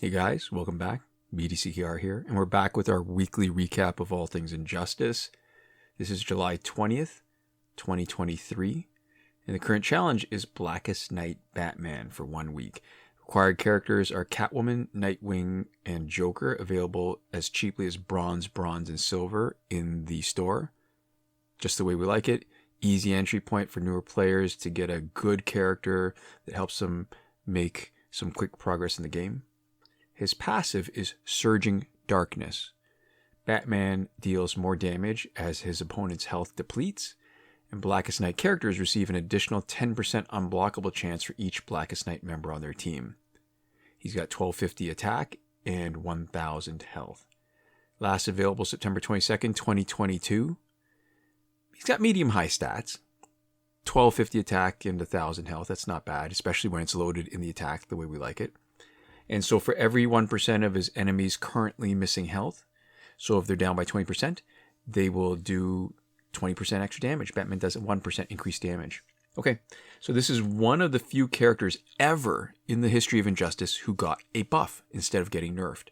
Hey guys, welcome back. BDCKR here, and we're back with our weekly recap of all things Injustice. This is July 20th, 2023, and the current challenge is Blackest Night Batman for 1 week. Required characters are Catwoman, Nightwing, and Joker, available as cheaply as bronze, and silver in the store. Just the way we like it. Easy entry point for newer players to get a good character that helps them make some quick progress in the game. His passive is Surging Darkness. Batman deals more damage as his opponent's health depletes, and Blackest Night characters receive an additional 10% unblockable chance for each Blackest Night member on their team. He's got 1250 attack and 1000 health. Last available September 22nd, 2022. He's got medium-high stats. 1250 attack and 1000 health. That's not bad, especially when it's loaded in the attack the way we like it. And so for every 1% of his enemies currently missing health, so if they're down by 20%, they will do 20% extra damage. Batman does 1% increased damage. Okay, so this is one of the few characters ever in the history of Injustice who got a buff instead of getting nerfed.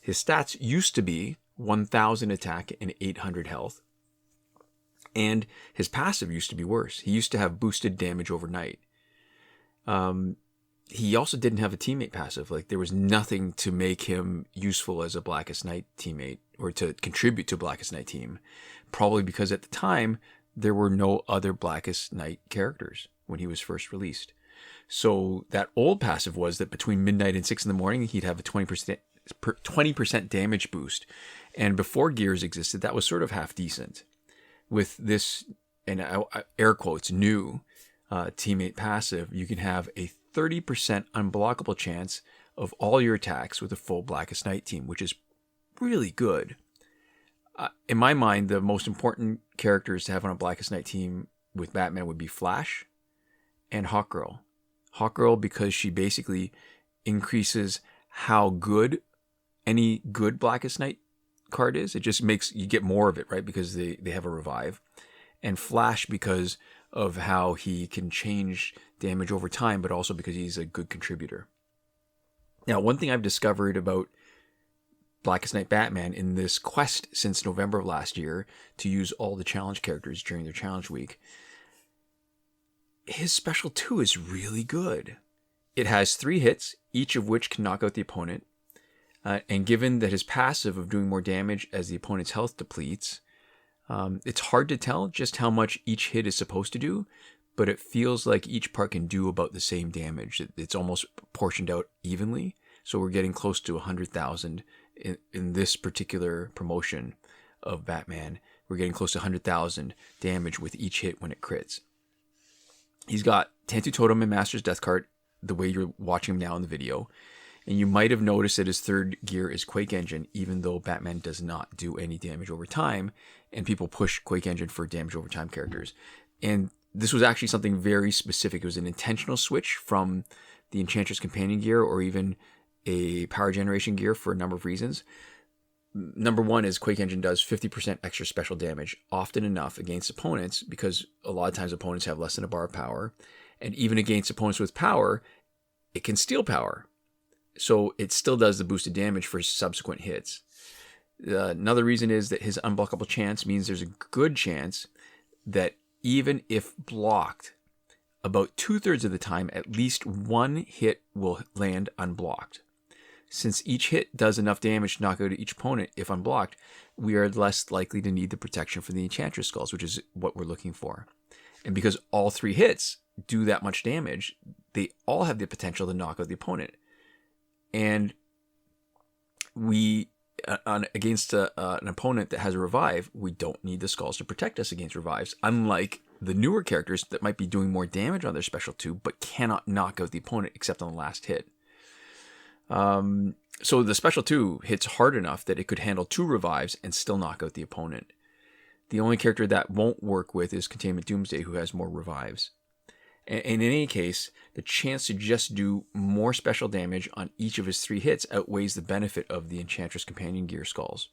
His stats used to be 1000 attack and 800 health. And his passive used to be worse. He used to have boosted damage overnight. He also didn't have a teammate passive. Like, there was nothing to make him useful as a Blackest Night teammate or to contribute to Blackest Night team. Probably because at the time, there were no other Blackest Night characters when he was first released. So that old passive was that between midnight and 6 in the morning, he'd have a 20% damage boost. And before gears existed, that was sort of half decent. With this, and air quotes, new teammate passive, you can have a 30% unblockable chance of all your attacks with a full Blackest Night team, which is really good. In my mind, the most important characters to have on a Blackest Night team with Batman would be Flash and Hawkgirl. Hawkgirl, because she basically increases how good any good Blackest Night card is. It just makes you get more of it, right? Because they have a revive. And Flash, because of how he can change damage over time, but also because he's a good contributor. Now, one thing I've discovered about Blackest Night Batman in this quest since November of last year to use all the challenge characters during their challenge week, his special 2 is really good. It has 3 hits, each of which can knock out the opponent. And given that his passive of doing more damage as the opponent's health depletes, it's hard to tell just how much each hit is supposed to do, but it feels like each part can do about the same damage. It's almost portioned out evenly, so we're getting close to 100,000 in this particular promotion of Batman. We're getting close to 100,000 damage with each hit when it crits. He's got Tantu Totem and Master's Death card the way you're watching him now in the video. And you might have noticed that his third gear is Quake Engine, even though Batman does not do any damage over time, and people push Quake Engine for damage over time characters. And this was actually something very specific. It was an intentional switch from the Enchantress Companion gear or even a power generation gear for a number of reasons. Number one is Quake Engine does 50% extra special damage, often enough against opponents, because a lot of times opponents have less than a bar of power. And even against opponents with power, it can steal power. So it still does the boosted damage for subsequent hits. Another reason is that his unblockable chance means there's a good chance that even if blocked, about 2/3 of the time, at least one hit will land unblocked. Since each hit does enough damage to knock out each opponent if unblocked, we are less likely to need the protection from the Enchantress Skulls, which is what we're looking for. And because all 3 hits do that much damage, they all have the potential to knock out the opponent. And we, against an opponent that has a revive, we don't need the skulls to protect us against revives, unlike the newer characters that might be doing more damage on their special 2, but cannot knock out the opponent except on the last hit. So the special 2 hits hard enough that it could handle 2 revives and still knock out the opponent. The only character that won't work with is Containment Doomsday, who has more revives. And in any case, the chance to just do more special damage on each of his 3 hits outweighs the benefit of the Enchantress Companion gear skulls.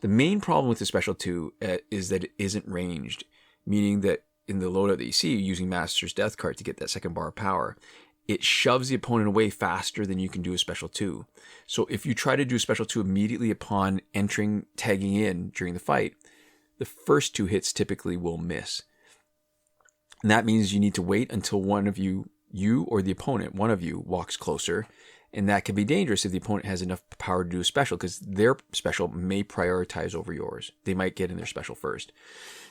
The main problem with the special 2 is that it isn't ranged, meaning that in the loadout that you see, using Master's Death card to get that second bar of power, it shoves the opponent away faster than you can do a special 2. So if you try to do a special 2 immediately upon tagging in during the fight, the first 2 hits typically will miss. And that means you need to wait until one of you or the opponent, one of you, walks closer. And that can be dangerous if the opponent has enough power to do a special, because their special may prioritize over yours. They might get in their special first.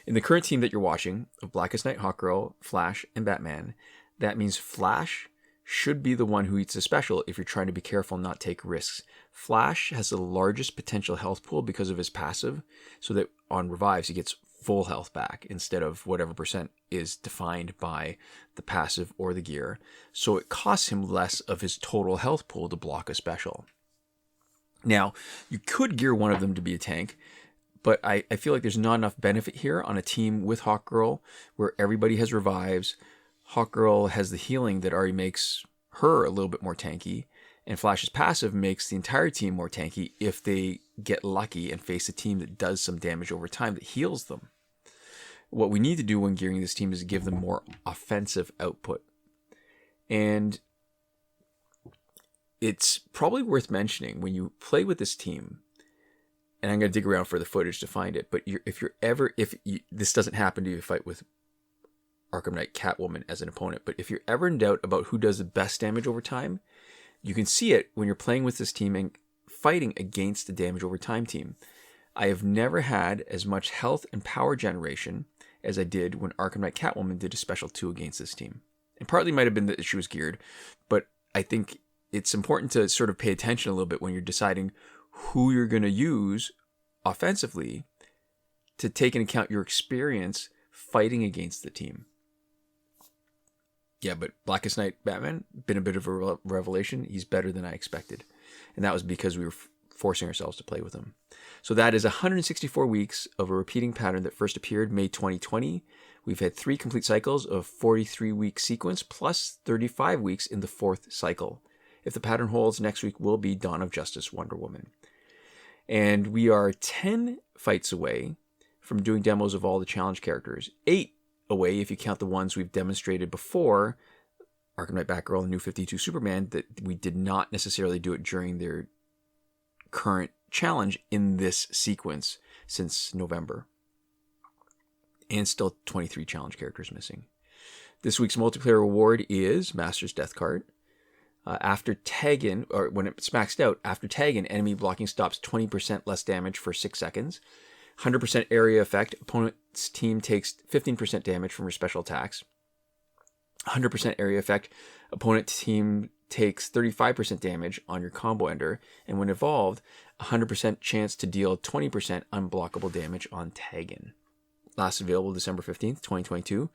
In the current team that you're watching, of Blackest Night, Hawkgirl, Flash, and Batman, that means Flash should be the one who eats the special if you're trying to be careful and not take risks. Flash has the largest potential health pool because of his passive, so that on revives he gets full health back instead of whatever percent is defined by the passive or the gear. So it costs him less of his total health pool to block a special. Now, you could gear one of them to be a tank, but I feel like there's not enough benefit here on a team with Hawkgirl where everybody has revives. Hawkgirl has the healing that already makes her a little bit more tanky, and Flash's passive makes the entire team more tanky if they get lucky and face a team that does some damage over time that heals them. What we need to do when gearing this team is give them more offensive output. And it's probably worth mentioning when you play with this team, and I'm going to dig around for the footage to find it, but if this doesn't happen to you, fight with Arkham Knight Catwoman as an opponent, but if you're ever in doubt about who does the best damage over time, you can see it when you're playing with this team and fighting against the damage over time team. I have never had as much health and power generation as I did when Arkham Knight Catwoman did a special 2 against this team. And partly might have been that she was geared, but I think it's important to sort of pay attention a little bit when you're deciding who you're going to use offensively to take into account your experience fighting against the team. Yeah, but Blackest Night Batman, been a bit of a revelation. He's better than I expected. And that was because we were forcing ourselves to play with him. So that is 164 weeks of a repeating pattern that first appeared May 2020. We've had 3 complete cycles of 43-week sequence plus 35 weeks in the 4th cycle. If the pattern holds, next week will be Dawn of Justice Wonder Woman. And we are 10 fights away from doing demos of all the challenge characters. 8 away if you count the ones we've demonstrated before, Arkham Knight Batgirl and New 52 Superman, that we did not necessarily do it during their current challenge in this sequence since November. And still 23 challenge characters missing. This week's multiplayer reward is Master's Death Card. After tag-in, or when it's maxed out, after tag-in, enemy blocking stops 20% less damage for 6 seconds. 100% area effect. Opponent's team takes 15% damage from your special attacks. 100% area effect. Opponent team takes 35% damage on your combo ender. And when evolved, 100% chance to deal 20% unblockable damage on tag-in. Last available December 15th, 2022.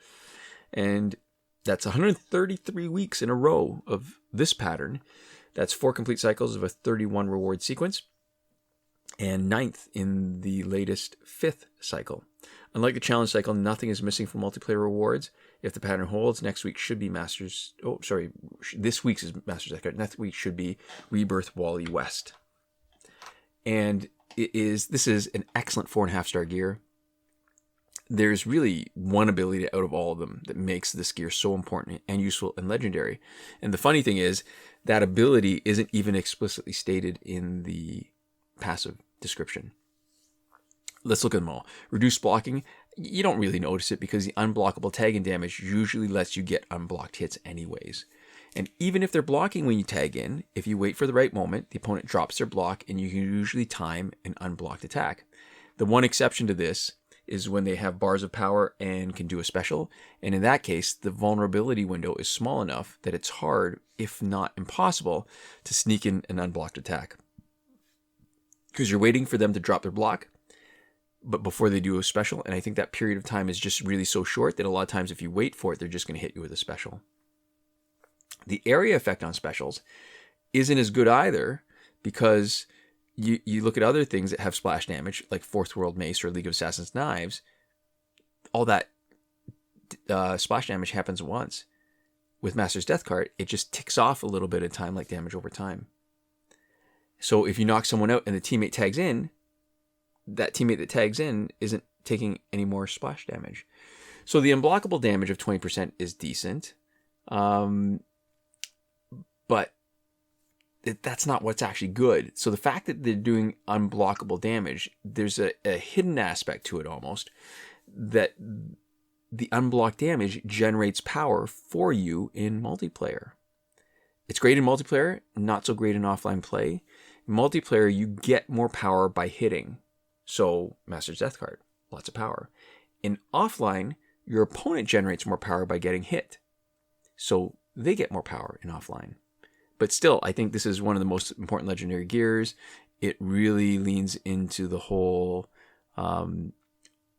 And that's 133 weeks in a row of this pattern. That's 4 complete cycles of a 31 reward sequence. And 9th in the latest 5th cycle. Unlike the challenge cycle, nothing is missing from multiplayer rewards. If the pattern holds, this week's is Master's Death Card. Next week should be Rebirth Wally West. And this is an excellent 4.5-star gear. There's really one ability out of all of them that makes this gear so important and useful and legendary. And the funny thing is, that ability isn't even explicitly stated in the passive description. Let's look at them all. Reduced blocking. You don't really notice it because the unblockable tag in damage usually lets you get unblocked hits anyways. And even if they're blocking when you tag in, if you wait for the right moment, the opponent drops their block and you can usually time an unblocked attack. The one exception to this is when they have bars of power and can do a special. And in that case, the vulnerability window is small enough that it's hard, if not impossible, to sneak in an unblocked attack. Because you're waiting for them to drop their block, but before they do a special, and I think that period of time is just really so short that a lot of times if you wait for it, they're just going to hit you with a special. The area effect on specials isn't as good either, because you look at other things that have splash damage, like Fourth World Mace or League of Assassins Knives, all that splash damage happens once. With Master's Death Card, it just ticks off a little bit of time like damage over time. So if you knock someone out and the teammate tags in, that teammate that tags in isn't taking any more splash damage. So the unblockable damage of 20% is decent. but that's not what's actually good. So the fact that they're doing unblockable damage, there's a hidden aspect to it almost, that the unblocked damage generates power for you in multiplayer. It's great in multiplayer, not so great in offline play. In multiplayer, you get more power by hitting. So, Master's Death card, lots of power. In offline, your opponent generates more power by getting hit. So, they get more power in offline. But still, I think this is one of the most important legendary gears. It really leans into the whole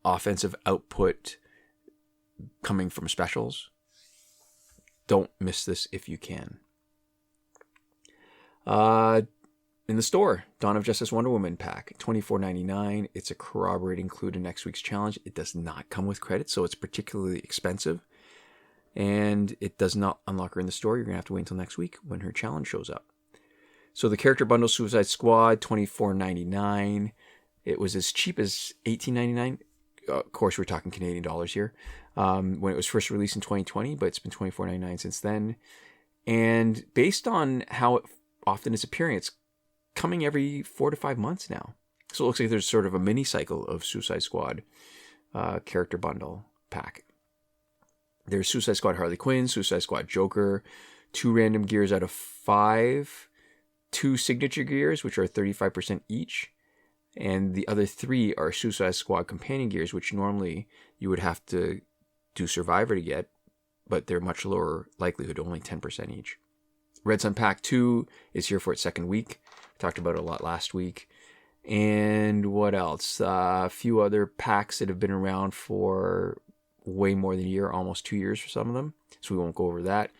offensive output coming from specials. Don't miss this if you can. In the store, Dawn of Justice Wonder Woman pack, $24.99. It's a corroborate include in next week's challenge. It does not come with credit, so it's particularly expensive. And it does not unlock her in the store. You're going to have to wait until next week when her challenge shows up. So the character bundle Suicide Squad, $24.99. It was as cheap as $18.99. Of course, we're talking Canadian dollars here. When it was first released in 2020, but it's been $24.99 since then. And based on how often it's appearing, it's coming every 4 to 5 months now. So it looks like there's sort of a mini cycle of Suicide Squad character bundle pack. There's Suicide Squad Harley Quinn, Suicide Squad Joker, 2 random gears out of 5, 2 signature gears, which are 35% each, and the other 3 are Suicide Squad companion gears, which normally you would have to do Survivor to get, but they're much lower likelihood, only 10% each. Red Sun Pack 2 is here for its second week. We talked about it a lot last week. And what else? A few other packs that have been around for way more than a year, almost 2 years for some of them. So we won't go over that.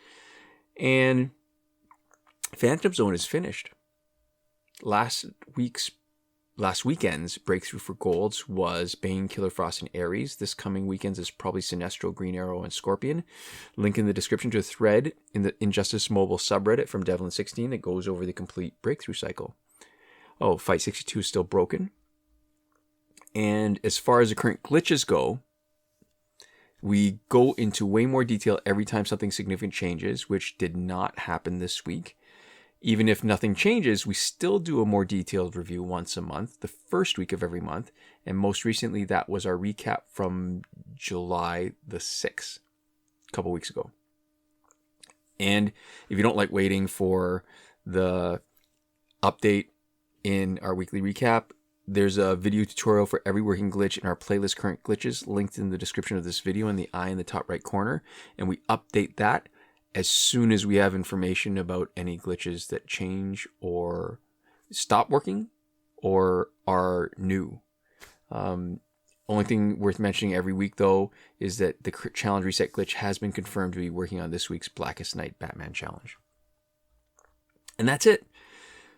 And Phantom Zone is finished. Last weekend's breakthrough for golds was Bane, Killer Frost, and Ares. This coming weekend's is probably Sinestro, Green Arrow, and Scorpion. Link in the description to a thread in the Injustice Mobile subreddit from Devlin16 that goes over the complete breakthrough cycle. Oh, Fight 62 is still broken. And as far as the current glitches go, we go into way more detail every time something significant changes, which did not happen this week. Even if nothing changes, we still do a more detailed review once a month, the first week of every month. And most recently, that was our recap from July the 6th, a couple weeks ago. And if you don't like waiting for the update in our weekly recap, there's a video tutorial for every working glitch in our playlist Current Glitches linked in the description of this video in the eye in the top right corner. And we update that as soon as we have information about any glitches that change or stop working or are new. Only thing worth mentioning every week, though, is that the challenge reset glitch has been confirmed to be working on this week's Blackest Night Batman challenge. And that's it.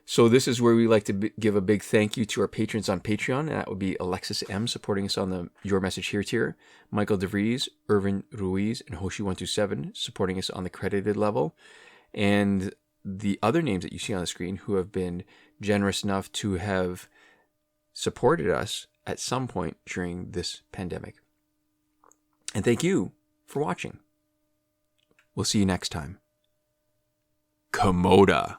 So this is where we like to give a big thank you to our patrons on Patreon. And that would be Alexis M supporting us on the Your Message Here tier, Michael Devries, Irvin, Ruiz, and Hoshi127 supporting us on the credited level, and the other names that you see on the screen who have been generous enough to have supported us at some point during this pandemic. And thank you for watching. We'll see you next time. Komoda.